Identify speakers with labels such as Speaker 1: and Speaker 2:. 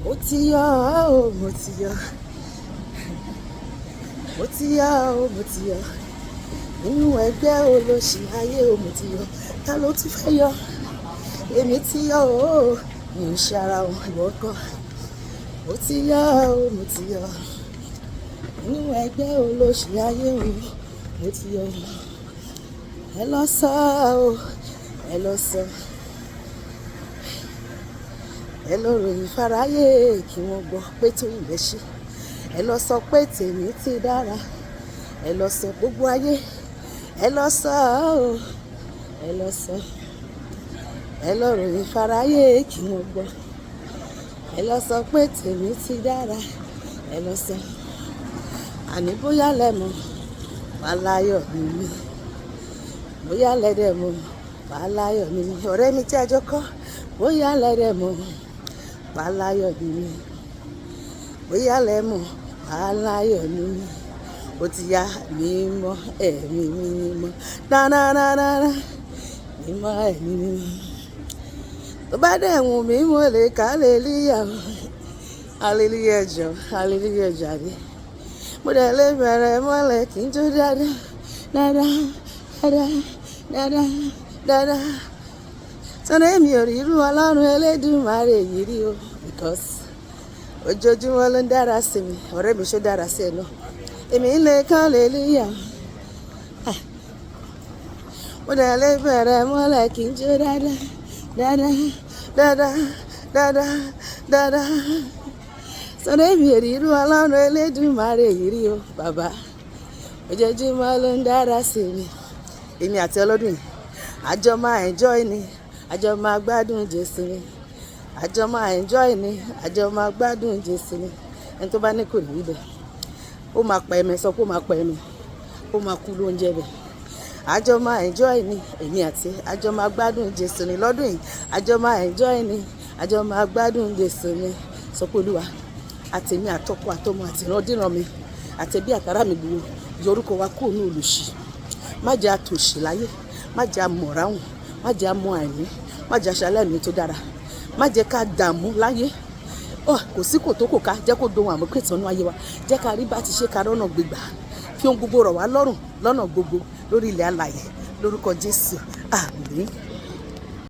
Speaker 1: Mo ti yọ ọ́, mo ti yọ. Mo ti yọ ọ́, mo ti yọ. Nínú ẹgbẹ́ olóṣì ayé o, mo ti yọ. Ta ló ti fẹ́ yọ? Èmi ti yọ ọ́, mi ò ṣe ara wọn ìwọ kọ́. Mo ti yọ ọ́, mo ti yọ. Nínú ẹgbẹ́ olóṣì ayé o, mo ti yọ. Ẹ lọ sọ ọ́, ẹ lọ sọ. Ẹ lọ ròyìn fáráyé kí wọ́n gbọ́ pé tó ilẹ̀ ṣe. Ẹ lọ sọ pé tèmi ti dára. Ẹ lọ sọ gbogbo ayé. Ẹ lọ sọ ọ́, ẹ lọ sọ. Ẹ lọ ròyìn fáráyé kí wọ́n gbọ́. Ẹ lọ sọ pé tèmi ti dára. Ẹ lọ sọ. Àní bóyá lẹ́mọ̀ wàláyọ̀ ni mí. Bóyá lẹ́dẹ̀ mọ̀ wàláyọ̀ ni mí. Ọ̀rẹ́ mi tí a jọ kọ́. Bóyá lẹ́dẹ̀ mọ̀ wàláyọ̀ ni mí. Bóyá lẹ́mọ̀ wàláyọ̀ ni mí. Ó ti yá mímọ́ ẹ̀mí mímọ́. Dánádánádáná mímọ́ ẹ̀mí mímọ́. Tó bá dẹ̀ wù mí mo lè ká hallelujah. Hallelujah jọ, hallelujah jàre. Mo dẹ̀ lè bẹ̀rẹ̀ mọ́lẹ̀ kí n jó dáadáa. Dáadáa, dáadáa, dáadáa, dáadáa. Sọ́nà èmi ò rí irú Ọlọ́run Elédùmarè yìí rí o. Because ojoojúmọ́ ló ń dára sí mi. Ọ̀rẹ́ mi ṣó dára sí ẹ náà. Èmi ń lè ká hallelujah. Mo dẹ̀ lè bẹ̀rẹ̀ mọ́lẹ̀ kí n jó dáadáa. Dáadáa, dáadáa, dáadáa, dáadáa. Sọ́nà èmi ò rí irú Ọlọ́run Elédùmarè yìí rí o. Bàbá ojoojúmọ́ ló ń dára sí mi. Èmi àti ọlọ́dún yìí àjọ máa enjoy ni. Àjọ máa gbádùn Jésù ni. Àjọ máa enjoy ni. Àjọ máa gbádùn Jésù ni. Ẹni tó bá ní kò ní ibẹ̀. Ó máa pa ẹ̀mẹ́ sọ pé ó máa pa ẹ̀mẹ́. Ó máa kú lóúnjẹ bẹ̀. Àjọ máa enjoy ni. Èmi àti àjọ máa gbádùn Jésù ni lọ́dún yìí. Àjọ máa enjoy ni. Àjọ máa gbádùn Jésù ni. Sọ pé Olúwa àtèmi àtọkọ àtọmọ àtìrandíran mi àtẹbí àtàrà mi gbogbo yọ orúkọ wa kúrò ní olùṣì. Má jẹ́ àtòṣì láyé. Má jẹ́ àmọ̀ráhùn. Má jẹ́ àmọ̀ àìní. Má jẹ́ aṣáláìní tó dára. Má jẹ́ ká dààmú láyé. Kò sí kò tó kò ká jẹ́ kó dohun àmọ́ kẹtànú ayé wa. Jẹ́ ká rí bá ti ṣe ká rọ́nà gbégbà. Fi ohun gbogbo rọ̀ wá lọ́rùn lọ́nà gbogbo lórí ilẹ̀ alààyè lórúkọ Jésù. Àmín.